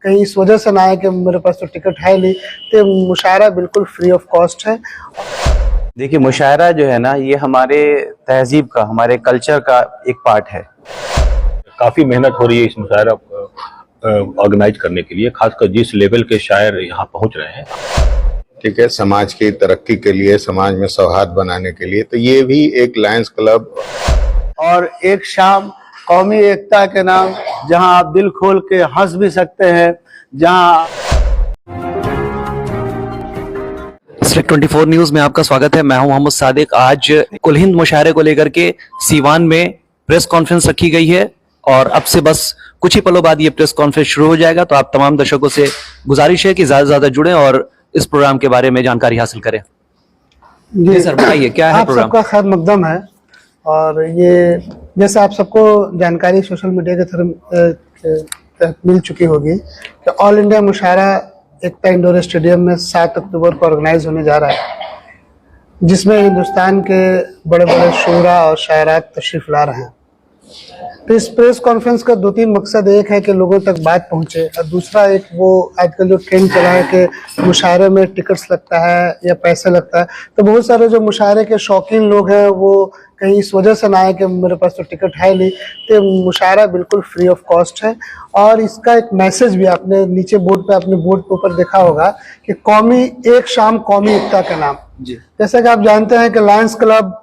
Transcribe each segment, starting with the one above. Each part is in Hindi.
कहीं इस वजह से ना आए कि मेरे पास तो टिकट है नहीं, तो मुशायरा बिल्कुल फ्री ऑफ कॉस्ट है। देखिए, मुशायरा जो है ना, ये हमारे तहजीब का, हमारे कल्चर का एक पार्ट है। काफ़ी मेहनत हो रही है इस मुशायरा ऑर्गेनाइज करने के लिए, खासकर जिस लेवल के शायर यहाँ पहुँच रहे हैं। ठीक है, समाज की तरक्की के लिए, समाज में सौहार्द बनाने के लिए, तो ये भी एक लायंस क्लब और एक शाम कौमी एकता के नाम, जहां आप दिल खोल के हंस भी सकते हैं, जहां सिलेक्ट 24 न्यूज में आपका स्वागत है। मैं हूं मोहम्मद सादिक। आज कुल हिंद मुशायरे को लेकर के सीवान में प्रेस कॉन्फ्रेंस रखी गई है और अब से बस कुछ ही पलों बाद ये प्रेस कॉन्फ्रेंस शुरू हो जाएगा। तो आप तमाम दर्शकों से गुजारिश है कि ज्यादा से ज्यादा जुड़ें और इस प्रोग्राम के बारे में जानकारी हासिल करें। जी सर, बताइए क्या है प्रोग्राम? आपका खैर मकदम है। और ये जैसे आप सबको जानकारी सोशल मीडिया के थ्रू मिल चुकी होगी कि ऑल इंडिया मुशायरा एकता इंडोर स्टेडियम में 7 अक्टूबर को ऑर्गेनाइज होने जा रहा है, जिसमें हिंदुस्तान के बड़े बड़े शुरा और शायरात तशरीफ ला रहे हैं। तो इस प्रेस कॉन्फ्रेंस का 2-3 मकसद, एक है कि लोगों तक बात पहुंचे, और दूसरा एक वो आजकल जो ट्रेंड चला है कि मुशायरे में टिकट्स लगता है या पैसे लगता है, तो बहुत सारे जो मुशायरे के शौकीन लोग हैं वो कहीं इस वजह से ना आए कि मेरे पास तो टिकट है नहीं, तो मुशायरा बिल्कुल फ्री ऑफ कॉस्ट है। और इसका एक मैसेज भी आपने नीचे बोर्ड पे, अपने बोर्ड के ऊपर देखा होगा कि एक शाम कौमी एकता का नाम। जैसा कि आप जानते हैं कि लायंस क्लब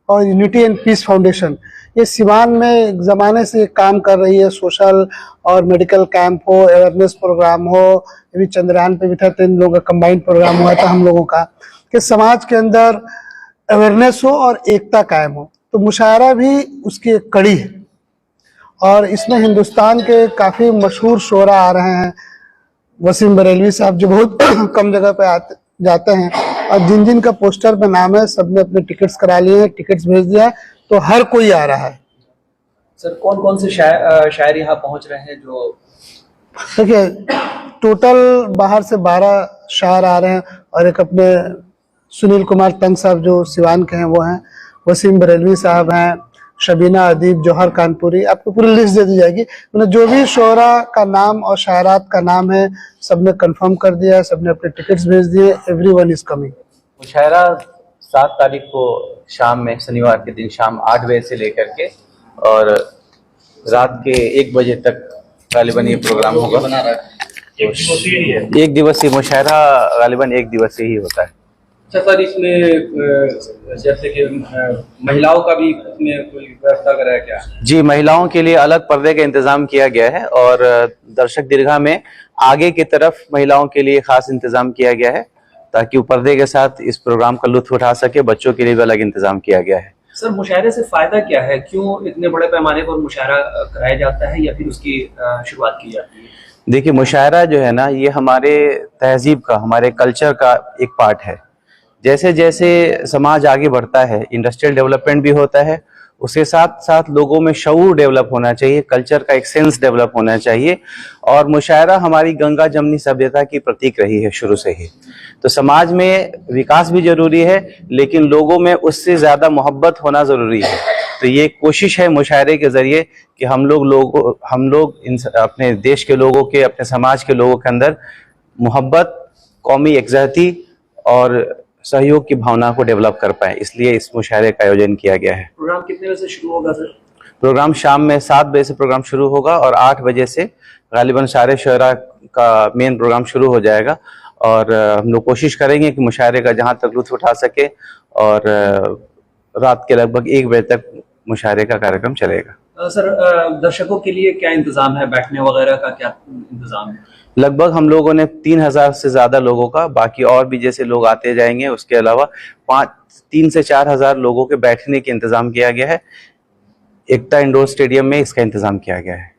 और यूनिटी एंड पीस फाउंडेशन ये सिवान में एक ज़माने से काम कर रही है। सोशल और मेडिकल कैंप हो, अवेयरनेस प्रोग्राम हो, अभी चंद्रयान पे भी था, 3 लोगों का कंबाइंड प्रोग्राम हुआ था हम लोगों का, कि समाज के अंदर अवेयरनेस हो और एकता कायम हो। तो मुशायरा भी उसकी एक कड़ी है और इसमें हिंदुस्तान के काफ़ी मशहूर शोरा आ रहे हैं। वसीम बरेलवी साहब जो बहुत कम जगह पे जाते हैं, और जिन जिन का पोस्टर पे नाम है सबने अपने टिकट्स करा लिए हैं, टिकट्स भेज दिया है, तो हर कोई आ रहा है। सर, कौन कौन से शायर यहाँ पहुंच रहे हैं? जो देखिए, टोटल बाहर से 12 शायर आ रहे हैं, और एक अपने सुनील कुमार तंग साहब जो सिवान के हैं वो हैं, वसीम बरेलवी साहब हैं, शबीना अदीब, जौहर कानपुरी, आपको पूरी लिस्ट दे दी जाएगी। उन्हें जो भी शोरा का नाम और शायरात का नाम है सबने कंफर्म कर दिया है, सबने अपने टिकट्स भेज दिए। Everyone is coming. मुशायरा 7 तारीख को शाम में, शनिवार के दिन शाम 8 बजे से लेकर के और रात के 1 बजे तक गालिबन ये प्रोग्राम होगा। एक दिवसीय मुशायरा गालिबन 1 दिवसीय ही होता है। अच्छा सर, इसमें जैसे कि महिलाओं का भी इसमें कोई व्यवस्था करा है क्या? जी, महिलाओं के लिए अलग पर्दे का इंतजाम किया गया है और दर्शक दीर्घा में आगे की तरफ महिलाओं के लिए खास इंतजाम किया गया है ताकि वो पर्दे के साथ इस प्रोग्राम का लुत्फ उठा सके। बच्चों के लिए भी अलग इंतजाम किया गया है। सर, मुशायरे से फायदा क्या है? क्यों इतने बड़े पैमाने पर मुशायरा कराया जाता है या फिर उसकी शुरुआत की जाती है? देखिए, मुशायरा जो है ना, ये हमारे तहजीब का, हमारे कल्चर का एक पार्ट है। जैसे जैसे समाज आगे बढ़ता है, इंडस्ट्रियल डेवलपमेंट भी होता है, उसके साथ साथ लोगों में शऊर डेवलप होना चाहिए, कल्चर का एक सेंस डेवलप होना चाहिए। और मुशायरा हमारी गंगा जमनी सभ्यता की प्रतीक रही है शुरू से ही। तो समाज में विकास भी जरूरी है, लेकिन लोगों में उससे ज्यादा मोहब्बत होना जरूरी है। तो ये कोशिश है मुशायरे के जरिए कि हम लोग अपने देश के लोगों के, अपने समाज के लोगों के अंदर मोहब्बत, कौमी यकजहती और सहयोग की भावना को डेवलप कर पाए, इसलिए इस मुशायरे का आयोजन किया गया है। प्रोग्राम कितने बजे से शुरू होगा सर? प्रोग्राम शाम में 7 बजे से प्रोग्राम शुरू होगा और 8 बजे से गालिबन शायर शुरा का मेन प्रोग्राम शुरू हो जाएगा। और हम लोग कोशिश करेंगे कि मुशायरे का जहां तक लुत्फ उठा सके, और रात के लगभग 1 बजे तक मुशायरे का कार्यक्रम चलेगा। सर, दर्शकों के लिए क्या इंतजाम है? बैठने वगैरह का क्या इंतजाम है? लगभग हम लोगों ने 3000 से ज्यादा लोगों का, बाकी और भी जैसे लोग आते जाएंगे, उसके अलावा 3 से 4000 लोगों के बैठने के इंतजाम किया गया है। एकता इंडोर स्टेडियम में इसका इंतजाम किया गया है।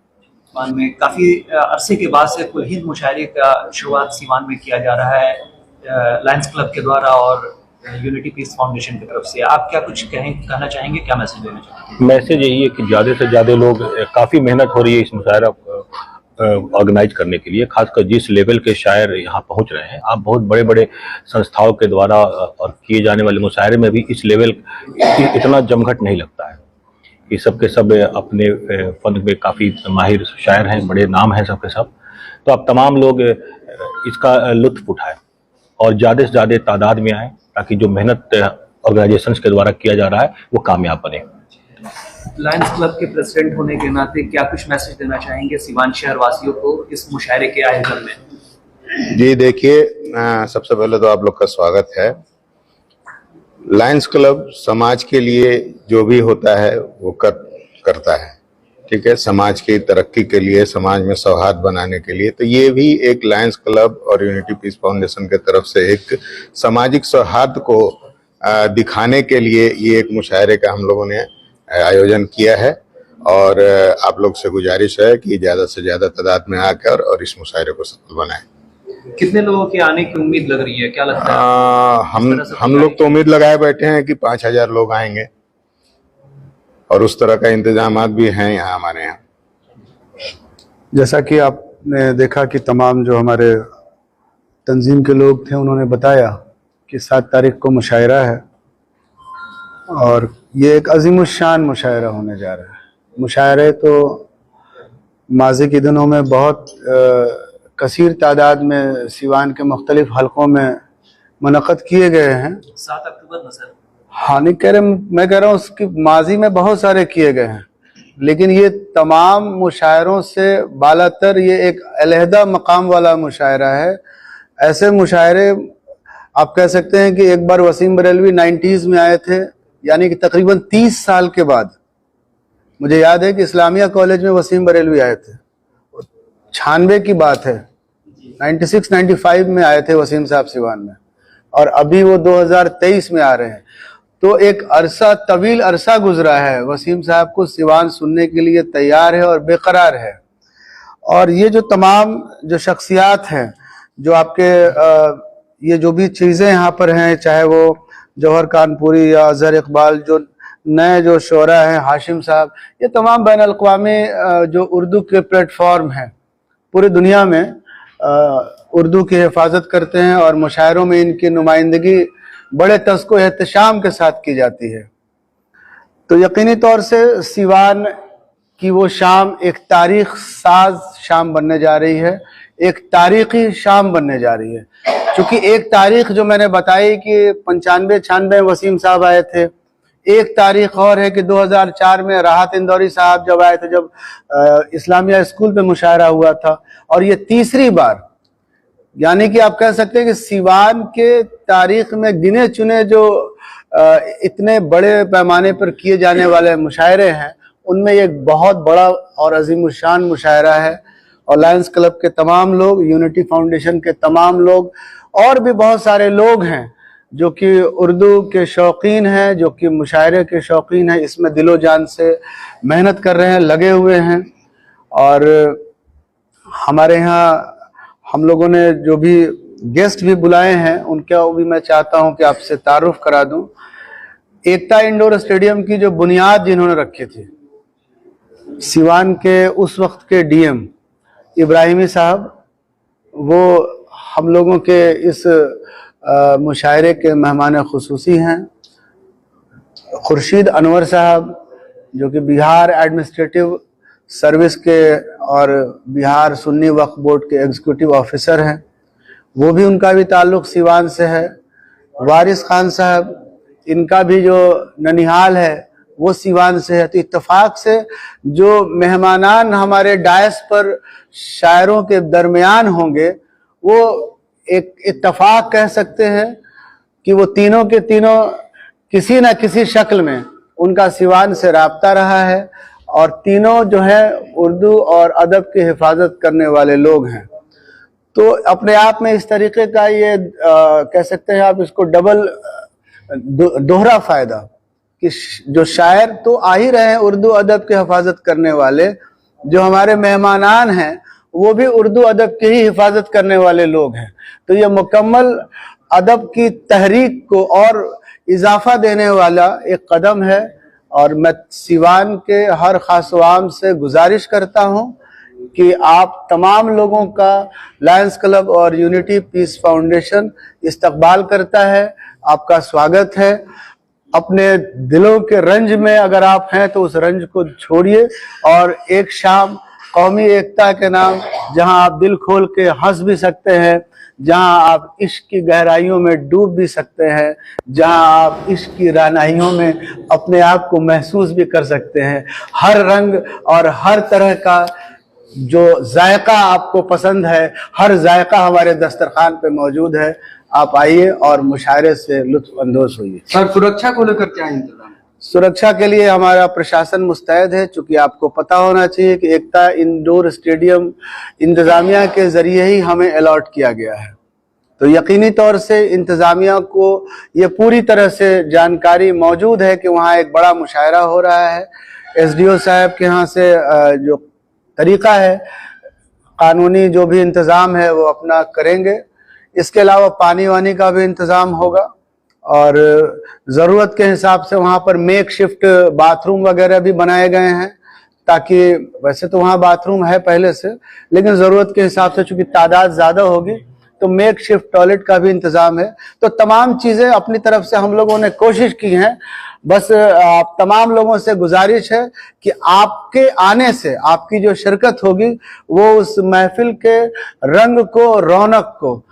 सिवान में काफी अरसे के बाद से कुल हिंद मुशायरे का शुरुआत सिवान में किया जा रहा है लायंस क्लब के द्वारा और यूनिटी पीस फाउंडेशन की तरफ से। आप क्या कुछ कहना चाहेंगे? क्या मैसेज देना चाहेंगे? मैसेज यही है कि ज़्यादा से ज़्यादा लोग, काफ़ी मेहनत हो रही है इस मुशायरा ऑर्गेनाइज करने के लिए, खासकर जिस लेवल के शायर यहाँ पहुँच रहे हैं। आप बहुत बड़े बड़े संस्थाओं के द्वारा और किए जाने वाले मुशायरे में भी इस लेवल इतना जमघट नहीं लगता है। ये सब के सब अपने फन में काफ़ी माहिर शायर हैं, बड़े नाम हैं सबके सब। तो आप तमाम लोग इसका लुत्फ उठाएं और ज़्यादा से ज़्यादा तादाद में आएँ, ताकि जो मेहनत ऑर्गेनाइजेशंस के द्वारा किया जा रहा है वो कामयाब बने। लायंस क्लब के प्रेसिडेंट होने के नाते क्या कुछ मैसेज देना चाहेंगे सीवान शहर वासियों को इस मुशायरे के आयोजन में? जी देखिए, सबसे पहले तो आप लोग का स्वागत है। लायंस क्लब समाज के लिए जो भी होता है वो करता है, ठीक है, समाज की तरक्की के लिए, समाज में सौहार्द बनाने के लिए। तो ये भी एक लायंस क्लब और यूनिटी पीस फाउंडेशन के तरफ से एक सामाजिक सौहार्द को दिखाने के लिए ये एक मुशायरे का हम लोगों ने आयोजन किया है। और आप लोग से गुजारिश है कि ज़्यादा से ज़्यादा तादाद में आकर और इस मुशायरे को सफल बनाएं। कितने लोगों के आने की उम्मीद लग रही है, क्या लगता है? हम लोग तो उम्मीद लगाए बैठे हैं कि 5000 लोग आएंगे और उस तरह का इंतजामात भी हैं यहाँ हमारे यहाँ। जैसा कि आपने देखा कि तमाम जो हमारे तंजीम के लोग थे उन्होंने बताया कि 7 तारीख को मुशायरा है और ये एक अज़ीमुश्शान मुशायरा होने जा रहा है। मुशायरे तो माज़ी के दिनों में बहुत कसीर तादाद में सीवान के मुख्तलिफ हलकों में मुनक़द किए गए हैं। 7 अक्टूबर में सर? हाँ, नहीं कह रहे, मैं कह रहा हूँ उसकी माजी में बहुत सारे किए गए हैं, लेकिन ये तमाम मुशायरों से बालातर ये एक अलहदा मकाम वाला मुशायरा है। ऐसे मुशायरे आप कह सकते हैं कि एक बार वसीम बरेलवी 90s में आए थे, यानी कि तकरीबन 30 साल के बाद। मुझे याद है कि इस्लामिया कॉलेज में वसीम बरेलवी आए थे, 96 की बात है, 96-95 में आए थे वसीम साहब सिवान में, और अभी वो 2023 में आ रहे हैं। तो एक अरसा, तवील अरसा गुजरा है, वसीम साहब को सिवान सुनने के लिए तैयार है और बेकरार है। और ये जो तमाम जो शख्सियात हैं, जो आपके ये जो भी चीज़ें यहाँ पर हैं, चाहे वो जौहर कानपुरी या अजहर इकबाल, जो नए जो शोरा हैं, हाशिम साहब, ये तमाम बैन अल-अक़वामी जो उर्दू के प्लेटफॉर्म हैं पूरी दुनिया में उर्दू की हिफाजत करते हैं और मुशायरों में इनकी नुमाइंदगी बड़े तस्को एहतशाम के साथ की जाती है। तो यकीनी तौर से सिवान की वो शाम एक तारीख साज शाम बनने जा रही है, एक तारीखी शाम बनने जा रही है। क्योंकि एक तारीख जो मैंने बताई कि 95-96 वसीम साहब आए थे, एक तारीख और है कि 2004 में राहत इंदौरी साहब जब आए थे, जब इस्लामिया स्कूल पे मुशायरा हुआ था, और ये तीसरी बार, यानी कि आप कह सकते हैं कि सिवान के तारीख में गिने चुने जो इतने बड़े पैमाने पर किए जाने वाले मुशायरे हैं, उनमें एक बहुत बड़ा और अजीमुशान मुशायरा है। और लायंस क्लब के तमाम लोग, यूनिटी फाउंडेशन के तमाम लोग, और भी बहुत सारे लोग हैं जो कि उर्दू के शौकीन हैं, जो कि मुशायरे के शौकीन हैं, इसमें दिलो जान से मेहनत कर रहे हैं, लगे हुए हैं। और हमारे यहाँ हम लोगों ने जो भी गेस्ट भी बुलाए हैं, उनका भी मैं चाहता हूं कि आपसे तारुफ करा दूं। एकता इंडोर स्टेडियम की जो बुनियाद जिन्होंने रखी थी, सिवान के उस वक्त के डीएम इब्राहिमी साहब, वो हम लोगों के इस मुशायरे के मेहमान खुसूसी हैं। खुर्शीद अनवर साहब, जो कि बिहार एडमिनिस्ट्रेटिव सर्विस के और बिहार सुन्नी वक्फ बोर्ड के एग्जीक्यूटिव ऑफिसर हैं, वो भी, उनका भी ताल्लुक़ सिवान से है। वारिस खान साहब, इनका भी जो ननिहाल है वो सिवान से है। तो इत्तेफाक से जो मेहमानान हमारे डायस पर शायरों के दरमियान होंगे, वो एक इत्तेफाक कह सकते हैं कि वो तीनों के तीनों किसी न किसी शक्ल में उनका सिवान से राब्ता रहा है, और तीनों जो है उर्दू और अदब की हिफाजत करने वाले लोग हैं। तो अपने आप में इस तरीके का ये कह सकते हैं आप इसको डबल दोहरा फायदा, कि जो शायर तो आ ही रहे हैं उर्दू अदब की हिफाजत करने वाले, जो हमारे मेहमानान हैं वो भी उर्दू अदब की ही हिफाजत करने वाले लोग हैं। तो ये मुकम्मल अदब की तहरीक को और इजाफा देने वाला एक कदम है। और मैं सिवान के हर खासवाम से गुजारिश करता हूँ कि आप तमाम लोगों का लायंस क्लब और यूनिटी पीस फाउंडेशन इस्तकबाल करता है, आपका स्वागत है। अपने दिलों के रंज में अगर आप हैं तो उस रंज को छोड़िए और एक शाम कौमी एकता के नाम, जहां आप दिल खोल के हंस भी सकते हैं, जहां आप इश्क की गहराइयों में डूब भी सकते हैं, जहां आप इश्क की राहनाइयों में अपने आप को महसूस भी कर सकते हैं। हर रंग और हर तरह का जो जायका आपको पसंद है, हर जायका हमारे दस्तरखान पे मौजूद है। आप आइए और मुशायरे से लुत्फ अंदोज होइए। सर, सुरक्षा को लेकर क्या इंतजाम? सुरक्षा के लिए हमारा प्रशासन मुस्तैद है, चूंकि आपको पता होना चाहिए कि एकता इंडोर स्टेडियम इंतजामिया के जरिए ही हमें अलॉट किया गया है, तो यकीनी तौर से इंतजामिया को ये पूरी तरह से जानकारी मौजूद है कि वहाँ एक बड़ा मुशायरा हो रहा है। एसडीओ साहब के यहाँ से जो तरीका है, कानूनी जो भी इंतज़ाम है वो अपना करेंगे। इसके अलावा पानी वानी का भी इंतज़ाम होगा और ज़रूरत के हिसाब से वहाँ पर मेक शिफ्ट बाथरूम वगैरह भी बनाए गए हैं, ताकि वैसे तो वहाँ बाथरूम है पहले से, लेकिन ज़रूरत के हिसाब से चूंकि तादाद ज़्यादा होगी तो मेक शिफ्ट टॉयलेट का भी इंतज़ाम है। तो तमाम चीज़ें अपनी तरफ से हम लोगों ने कोशिश की हैं। बस आप तमाम लोगों से गुजारिश है कि आपके आने से आपकी जो शिरकत होगी वो उस महफिल के रंग को, रौनक को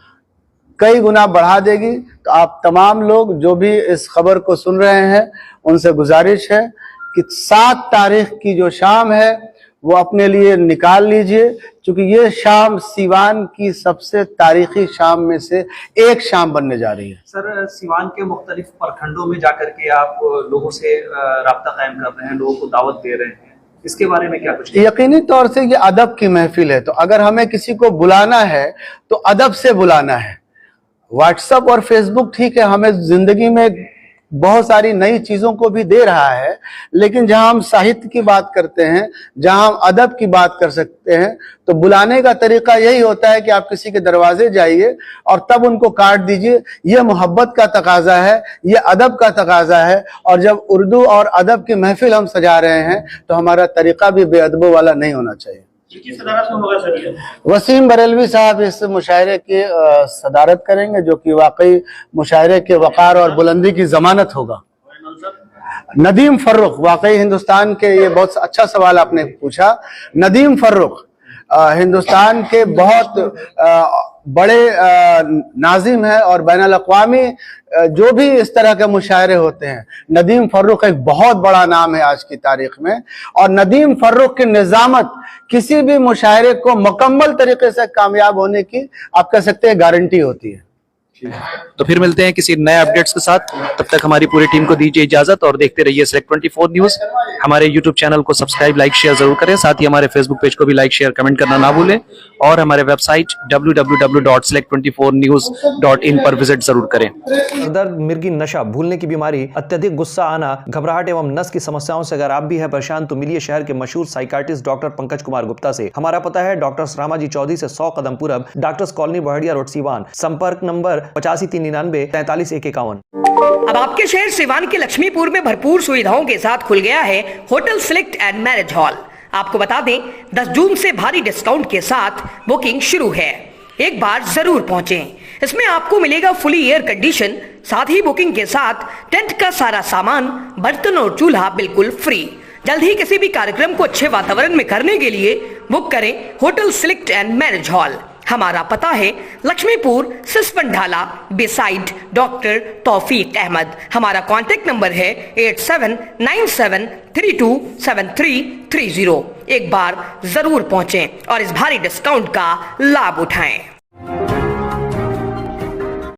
कई गुना बढ़ा देगी। तो आप तमाम लोग जो भी इस खबर को सुन रहे हैं उनसे गुजारिश है कि 7 तारीख की जो शाम है वो अपने लिए निकाल लीजिए, क्योंकि ये शाम सीवान की सबसे तारीखी शाम में से एक शाम बनने जा रही है। सर, सीवान के मुख्तलिफ प्रखंडों में जाकर के आप लोगों से राब्ता कायम कर रहे हैं, लोगों को दावत दे रहे हैं, इसके बारे में क्या कुछ? यकीनी तौर से ये अदब की महफिल है, तो अगर हमें किसी को बुलाना है तो अदब से बुलाना है। व्हाट्सएप और फेसबुक ठीक है, हमें जिंदगी में बहुत सारी नई चीजों को भी दे रहा है, लेकिन जहां हम साहित्य की बात करते हैं, जहां हम अदब की बात कर सकते हैं, तो बुलाने का तरीका यही होता है कि आप किसी के दरवाजे जाइए और तब उनको काट दीजिए। ये मोहब्बत का तकाजा है, ये अदब का तकाजा है। और जब उर्दू और अदब की महफिल हम सजा रहे हैं तो हमारा तरीका भी बेअदबों वाला नहीं होना चाहिए। वसीम बरेलवी साहब इस मुशायरे की सदारत करेंगे, जो कि वाकई मुशायरे के वक़ार और बुलंदी की जमानत होगा। नदीम फर्रुख, वाकई हिंदुस्तान के, ये बहुत अच्छा सवाल आपने पूछा। नदीम फर्रुख हिंदुस्तान के बहुत बड़े नाजिम है और बैनुल अक़वामी जो भी इस तरह के मुशायरे होते हैं, नदीम फर्रुख एक बहुत बड़ा नाम है आज की तारीख में। और नदीम फर्रुख की निज़ामत किसी भी मुशायरे को मुकम्मल तरीके से कामयाब होने की आप कह सकते हैं गारंटी होती है। तो फिर मिलते हैं किसी नए अपडेट्स के साथ, तब तक हमारी पूरी टीम को दीजिए इजाजत और देखते रहिए Select24 न्यूज। हमारे यूट्यूब चैनल को सब्सक्राइब, लाइक, शेयर जरूर करें, साथ ही हमारे फेसबुक पेज को भी लाइक, शेयर, कमेंट करना ना भूलें और हमारे वेबसाइट www.select24news.in पर विजिट जरूर करें। दर्द, मिर्गी, नशा, भूलने की बीमारी, अत्यधिक गुस्सा आना, घबराहट एवं नस की समस्याओं से अगर आप भी हैं परेशान तो मिलिए शहर के मशहूर साइकाट्रिस्ट डॉक्टर पंकज कुमार गुप्ता से। हमारा पता है डॉक्टर्स रामाजी चौधरी से 100 कदम पूरब, doctors colony Bahadiya road Siwan. संपर्क नंबर 8539433151। अब आपके शहर सीवान के लक्ष्मीपुर में भरपूर सुविधाओं के साथ खुल गया है hotel select and marriage hall. आपको बता दें 10 जून से भारी डिस्काउंट के साथ बुकिंग शुरू है, एक बार जरूर पहुंचें। इसमें आपको मिलेगा फुली एयर कंडीशन, साथ ही बुकिंग के साथ टेंट का सारा सामान, बर्तन और चूल्हा बिल्कुल फ्री। जल्द ही किसी भी कार्यक्रम को अच्छे वातावरण में करने के लिए बुक करें hotel select and marriage hall. हमारा पता है लक्ष्मीपुर सिसवन ढाला बिसाइड डॉक्टर तौफीक अहमद। हमारा कॉन्टेक्ट नंबर है 8797327330। एक बार जरूर पहुंचें और इस भारी डिस्काउंट का लाभ उठाएं।